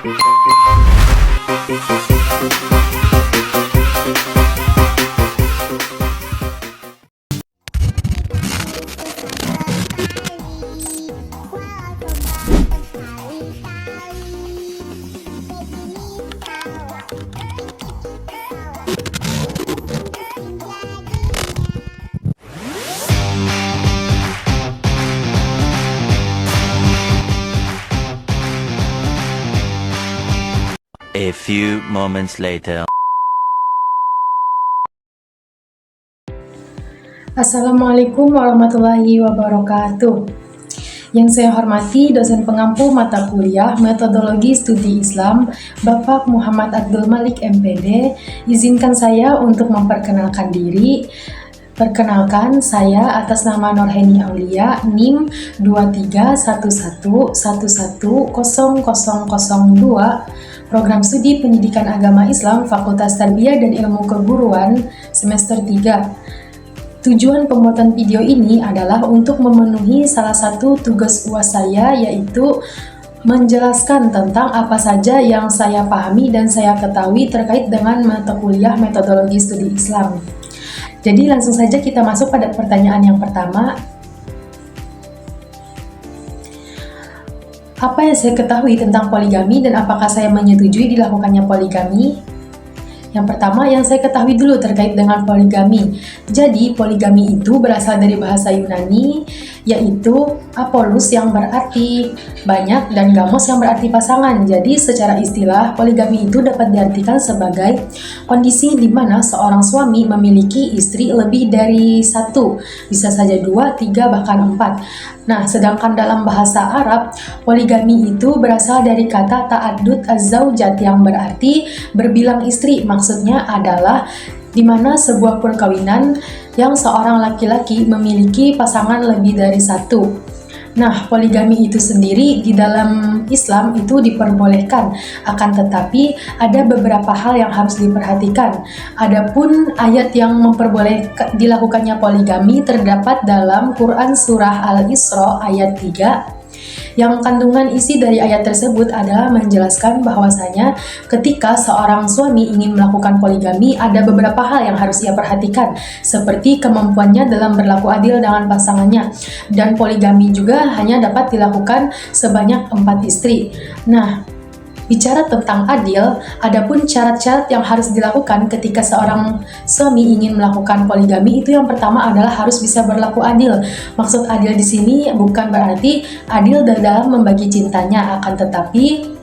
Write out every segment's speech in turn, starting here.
A few moments later. Assalamualaikum warahmatullahi wabarakatuh. Yang saya hormati dosen pengampu mata kuliah Metodologi Studi Islam, Bapak Muhammad Abdul Malik MPD, izinkan saya untuk memperkenalkan diri. Perkenalkan, saya atas nama Norheni Aulia, NIM 2311110002, Program Studi Pendidikan Agama Islam Fakultas Tarbiyah dan Ilmu Keguruan semester 3. Tujuan pembuatan video ini adalah untuk memenuhi salah satu tugas UAS saya, yaitu menjelaskan tentang apa saja yang saya pahami dan saya ketahui terkait dengan mata kuliah Metodologi Studi Islam. Jadi langsung saja kita masuk pada pertanyaan yang pertama. Apa yang saya ketahui tentang poligami dan apakah saya menyetujui dilakukannya poligami? Yang pertama yang saya ketahui dulu terkait dengan poligami. Jadi poligami itu berasal dari bahasa Yunani, yaitu apolus yang berarti banyak dan gamos yang berarti pasangan. Jadi secara istilah poligami itu dapat diartikan sebagai kondisi di mana seorang suami memiliki istri lebih dari satu, bisa saja 2, 3, bahkan 4. Nah, sedangkan dalam bahasa Arab, poligami itu berasal dari kata ta'addud az-zaujat yang berarti berbilang istri. Maksudnya adalah di mana sebuah perkawinan yang seorang laki-laki memiliki pasangan lebih dari satu. Nah, poligami itu sendiri di dalam Islam itu diperbolehkan, akan tetapi ada beberapa hal yang harus diperhatikan. Adapun ayat yang memperbolehkan dilakukannya poligami terdapat dalam Quran Surah Al-Isra ayat 3, yang kandungan isi dari ayat tersebut adalah menjelaskan bahwasanya ketika seorang suami ingin melakukan poligami, ada beberapa hal yang harus ia perhatikan, seperti kemampuannya dalam berlaku adil dengan pasangannya. Dan poligami juga hanya dapat dilakukan sebanyak 4 istri. Nah, bicara tentang adil, adapun syarat-syarat yang harus dilakukan ketika seorang suami ingin melakukan poligami itu yang pertama adalah harus bisa berlaku adil. Maksud adil di sini bukan berarti adil dalam membagi cintanya, akan tetapi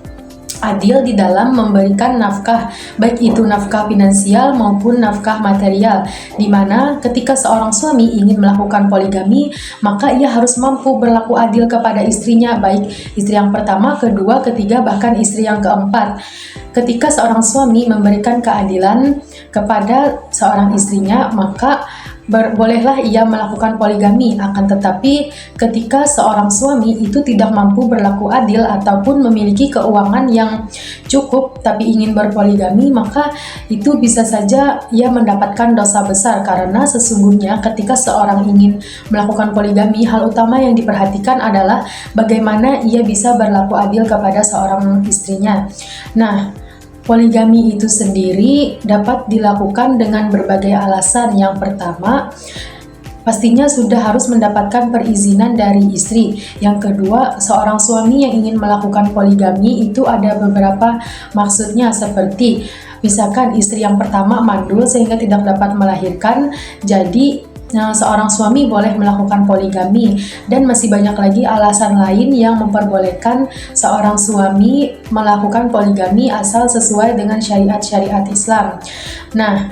adil di dalam memberikan nafkah, baik itu nafkah finansial maupun nafkah material, di mana ketika seorang suami ingin melakukan poligami, maka ia harus mampu berlaku adil kepada istrinya, baik istri yang pertama, kedua, ketiga, bahkan istri yang keempat. Ketika seorang suami memberikan keadilan kepada seorang istrinya, maka bolehlah ia melakukan poligami. Akan tetapi ketika seorang suami itu tidak mampu berlaku adil ataupun memiliki keuangan yang cukup tapi ingin berpoligami, maka itu bisa saja ia mendapatkan dosa besar, karena sesungguhnya ketika seorang ingin melakukan poligami, hal utama yang diperhatikan adalah bagaimana ia bisa berlaku adil kepada seorang istrinya. Nah, poligami itu sendiri dapat dilakukan dengan berbagai alasan. Yang pertama, pastinya sudah harus mendapatkan perizinan dari istri. Yang kedua, seorang suami yang ingin melakukan poligami itu ada beberapa maksudnya, seperti misalkan istri yang pertama mandul sehingga tidak dapat melahirkan, jadi seorang suami boleh melakukan poligami. Dan masih banyak lagi alasan lain yang memperbolehkan seorang suami melakukan poligami asal sesuai dengan syariat-syariat Islam. Nah,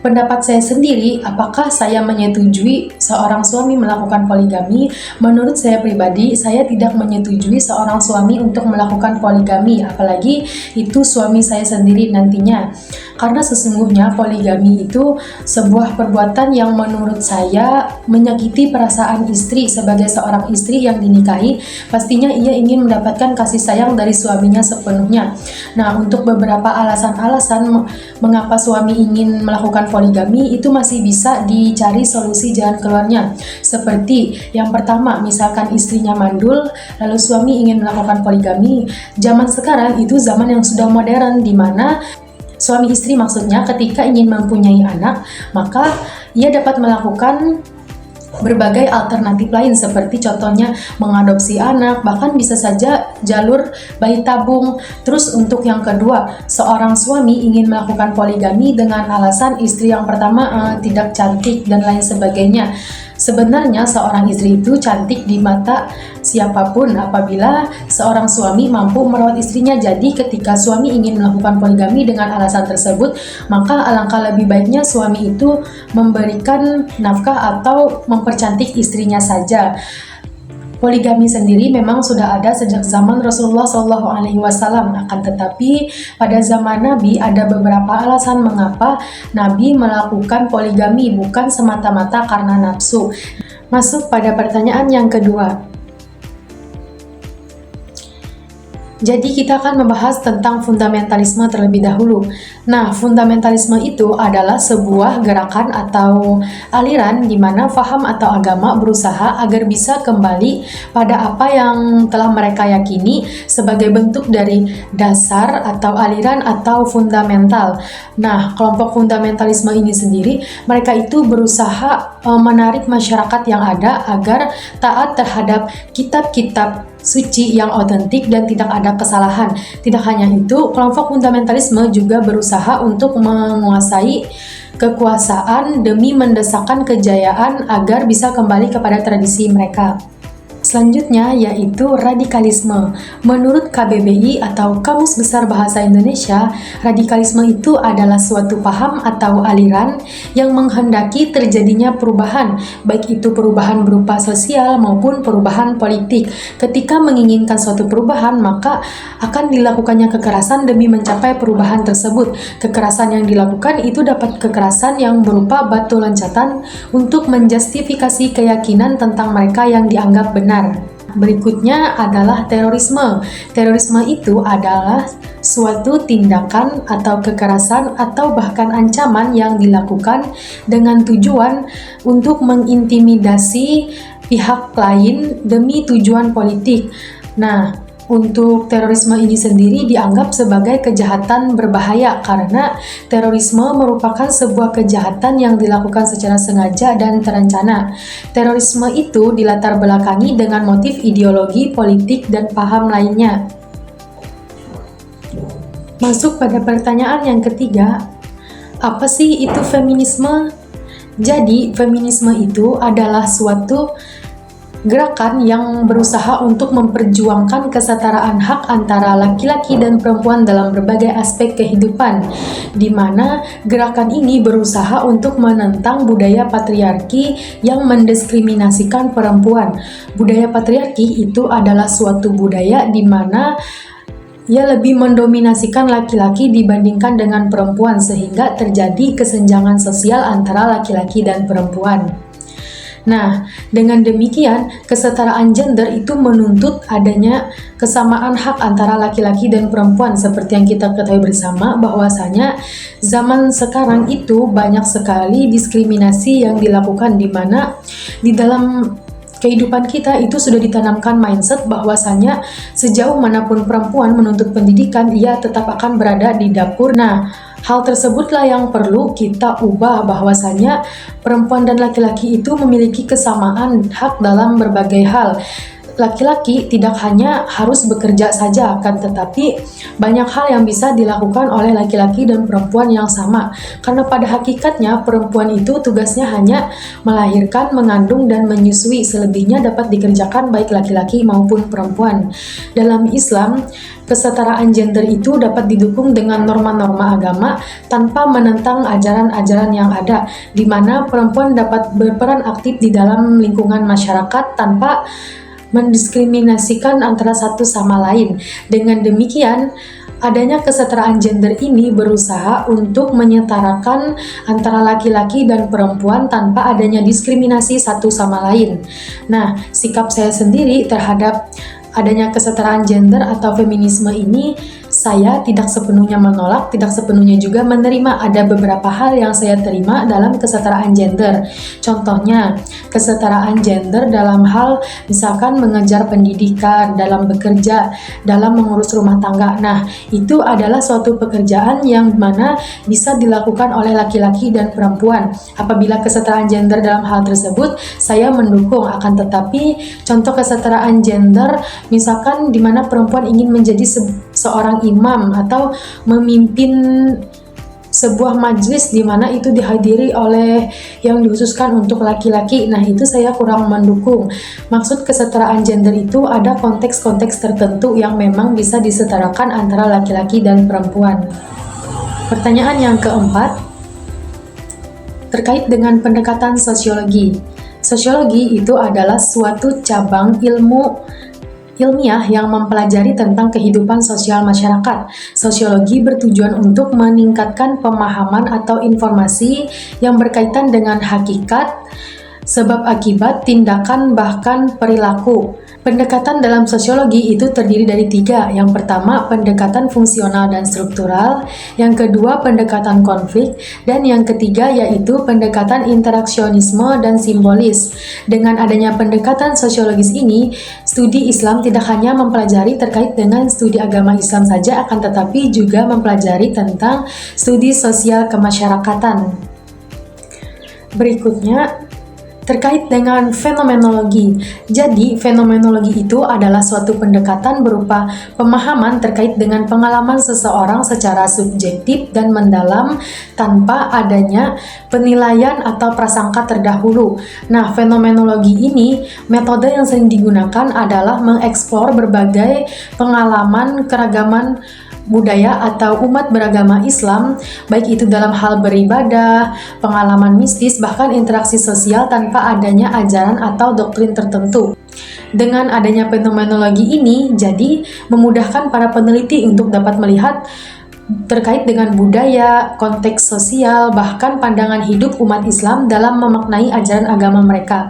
pendapat saya sendiri, apakah saya menyetujui seorang suami melakukan poligami? Menurut saya pribadi, saya tidak menyetujui seorang suami untuk melakukan poligami, apalagi itu suami saya sendiri nantinya. Karena sesungguhnya poligami itu sebuah perbuatan yang menurut saya menyakiti perasaan istri. Sebagai seorang istri yang dinikahi, pastinya ia ingin mendapatkan kasih sayang dari suaminya sepenuhnya. Nah, untuk beberapa alasan-alasan mengapa suami ingin melakukan poligami itu masih bisa dicari solusi jalan keluarnya. Seperti yang pertama, misalkan istrinya mandul, lalu suami ingin melakukan poligami. Zaman sekarang itu zaman yang sudah modern, di mana suami istri maksudnya ketika ingin mempunyai anak, maka ia dapat melakukan berbagai alternatif lain seperti contohnya mengadopsi anak, bahkan bisa saja jalur bayi tabung. Terus untuk yang kedua, seorang suami ingin melakukan poligami dengan alasan istri yang pertama tidak cantik dan lain sebagainya. Sebenarnya seorang istri itu cantik di mata siapapun apabila seorang suami mampu merawat istrinya. Jadi ketika suami ingin melakukan poligami dengan alasan tersebut, maka alangkah lebih baiknya suami itu memberikan nafkah atau mempercantik istrinya saja. Poligami sendiri memang sudah ada sejak zaman Rasulullah SAW, akan tetapi pada zaman Nabi ada beberapa alasan mengapa Nabi melakukan poligami, bukan semata-mata karena nafsu. Masuk pada pertanyaan yang kedua. Jadi kita akan membahas tentang fundamentalisme terlebih dahulu. Nah, fundamentalisme itu adalah sebuah gerakan atau aliran di mana faham atau agama berusaha agar bisa kembali pada apa yang telah mereka yakini sebagai bentuk dari dasar atau aliran atau fundamental. Nah, kelompok fundamentalisme ini sendiri, mereka itu berusaha menarik masyarakat yang ada agar taat terhadap kitab-kitab suci yang otentik dan tidak ada kesalahan. Tidak hanya itu, kelompok fundamentalisme juga berusaha untuk menguasai kekuasaan demi mendesakkan kejayaan agar bisa kembali kepada tradisi mereka. Selanjutnya yaitu radikalisme. Menurut KBBI atau Kamus Besar Bahasa Indonesia, radikalisme itu adalah suatu paham atau aliran yang menghendaki terjadinya perubahan, baik itu perubahan berupa sosial maupun perubahan politik. Ketika menginginkan suatu perubahan, maka akan dilakukannya kekerasan demi mencapai perubahan tersebut. Kekerasan yang dilakukan itu dapat kekerasan yang berupa batu loncatan untuk menjustifikasi keyakinan tentang mereka yang dianggap benar. Berikutnya adalah terorisme. Terorisme itu adalah suatu tindakan atau kekerasan atau bahkan ancaman yang dilakukan dengan tujuan untuk mengintimidasi pihak lain demi tujuan politik. Nah, untuk terorisme ini sendiri dianggap sebagai kejahatan berbahaya karena terorisme merupakan sebuah kejahatan yang dilakukan secara sengaja dan terencana. Terorisme itu dilatar belakangi dengan motif ideologi, politik, dan paham lainnya. Masuk pada pertanyaan yang ketiga, apa sih itu feminisme? Jadi, feminisme itu adalah suatu gerakan yang berusaha untuk memperjuangkan kesetaraan hak antara laki-laki dan perempuan dalam berbagai aspek kehidupan, di mana gerakan ini berusaha untuk menentang budaya patriarki yang mendiskriminasikan perempuan. Budaya patriarki itu adalah suatu budaya di mana ia lebih mendominasikan laki-laki dibandingkan dengan perempuan, sehingga terjadi kesenjangan sosial antara laki-laki dan perempuan. Nah, dengan demikian, kesetaraan gender itu menuntut adanya kesamaan hak antara laki-laki dan perempuan. Seperti yang kita ketahui bersama bahwasanya zaman sekarang itu banyak sekali diskriminasi yang dilakukan, di mana di dalam kehidupan kita itu sudah ditanamkan mindset bahwasanya sejauh manapun perempuan menuntut pendidikan, ia tetap akan berada di dapur. Nah, hal tersebutlah yang perlu kita ubah, bahwasanya perempuan dan laki-laki itu memiliki kesamaan hak dalam berbagai hal. Laki-laki tidak hanya harus bekerja saja, akan tetapi banyak hal yang bisa dilakukan oleh laki-laki dan perempuan yang sama. Karena pada hakikatnya perempuan itu tugasnya hanya melahirkan, mengandung, dan menyusui. Selebihnya dapat dikerjakan baik laki-laki maupun perempuan. Dalam Islam, kesetaraan gender itu dapat didukung dengan norma-norma agama tanpa menentang ajaran-ajaran yang ada, di mana perempuan dapat berperan aktif di dalam lingkungan masyarakat tanpa mendiskriminasikan antara satu sama lain. Dengan demikian, adanya kesetaraan gender ini berusaha untuk menyetarakan antara laki-laki dan perempuan tanpa adanya diskriminasi satu sama lain. Nah, sikap saya sendiri terhadap adanya kesetaraan gender atau feminisme ini saya tidak sepenuhnya menolak, tidak sepenuhnya juga menerima. Ada beberapa hal yang saya terima dalam kesetaraan gender. Contohnya, kesetaraan gender dalam hal misalkan mengejar pendidikan, dalam bekerja, dalam mengurus rumah tangga. Nah, itu adalah suatu pekerjaan yang mana bisa dilakukan oleh laki-laki dan perempuan. Apabila kesetaraan gender dalam hal tersebut, saya mendukung. Akan tetapi, contoh kesetaraan gender, misalkan di mana perempuan ingin menjadi seorang imam atau memimpin sebuah majelis di mana itu dihadiri oleh yang dikhususkan untuk laki-laki. Nah, itu saya kurang mendukung. Maksud kesetaraan gender itu ada konteks-konteks tertentu yang memang bisa disetarakan antara laki-laki dan perempuan. Pertanyaan yang keempat, terkait dengan pendekatan sosiologi. Sosiologi itu adalah suatu cabang ilmu ilmiah yang mempelajari tentang kehidupan sosial masyarakat. Sosiologi bertujuan untuk meningkatkan pemahaman atau informasi yang berkaitan dengan hakikat, sebab akibat, tindakan, bahkan perilaku. Pendekatan dalam sosiologi itu terdiri dari 3. Yang pertama, pendekatan fungsional dan struktural. Yang kedua, pendekatan konflik. Dan yang ketiga, yaitu pendekatan interaksionisme dan simbolis. Dengan adanya pendekatan sosiologis ini, studi Islam tidak hanya mempelajari terkait dengan studi agama Islam saja, akan tetapi juga mempelajari tentang studi sosial kemasyarakatan. Berikutnya, terkait dengan fenomenologi. Jadi, fenomenologi itu adalah suatu pendekatan berupa pemahaman terkait dengan pengalaman seseorang secara subjektif dan mendalam tanpa adanya penilaian atau prasangka terdahulu. Nah, fenomenologi ini, metode yang sering digunakan adalah mengeksplor berbagai pengalaman keragaman budaya atau umat beragama Islam, baik itu dalam hal beribadah, pengalaman mistis, bahkan interaksi sosial tanpa adanya ajaran atau doktrin tertentu. Dengan adanya fenomenologi ini, jadi memudahkan para peneliti untuk dapat melihat terkait dengan budaya, konteks sosial, bahkan pandangan hidup umat Islam dalam memaknai ajaran agama mereka.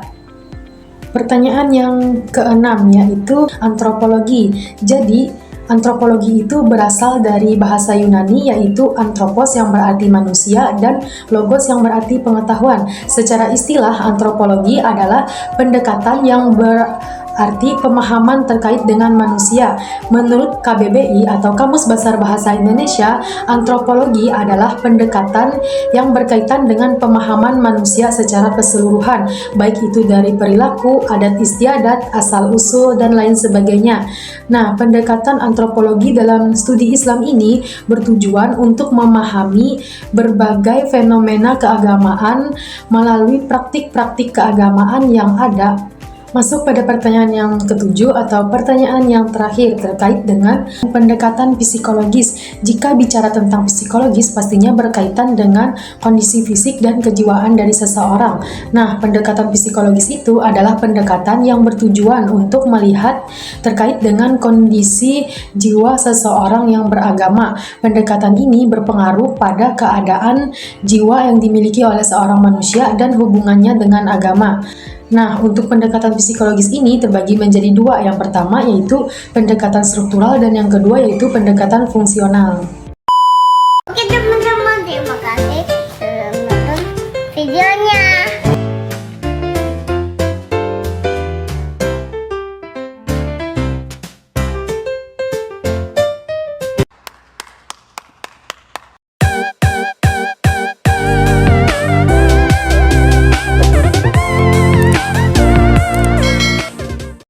Pertanyaan yang keenam yaitu antropologi. Jadi, antropologi itu berasal dari bahasa Yunani yaitu anthropos yang berarti manusia dan logos yang berarti pengetahuan. Secara istilah, antropologi adalah pendekatan yang berarti pemahaman terkait dengan manusia. Menurut KBBI atau Kamus Besar Bahasa Indonesia, antropologi adalah pendekatan yang berkaitan dengan pemahaman manusia secara keseluruhan, baik itu dari perilaku, adat istiadat, asal-usul, dan lain sebagainya. Nah, pendekatan antropologi dalam studi Islam ini bertujuan untuk memahami berbagai fenomena keagamaan melalui praktik-praktik keagamaan yang ada. Masuk pada pertanyaan yang ketujuh atau pertanyaan yang terakhir terkait dengan pendekatan psikologis. Jika bicara tentang psikologis, pastinya berkaitan dengan kondisi fisik dan kejiwaan dari seseorang. Nah, pendekatan psikologis itu adalah pendekatan yang bertujuan untuk melihat terkait dengan kondisi jiwa seseorang yang beragama. Pendekatan ini berpengaruh pada keadaan jiwa yang dimiliki oleh seorang manusia dan hubungannya dengan agama. Nah, untuk pendekatan psikologis ini terbagi menjadi 2. Yang pertama yaitu pendekatan struktural dan yang kedua yaitu pendekatan fungsional. Oke,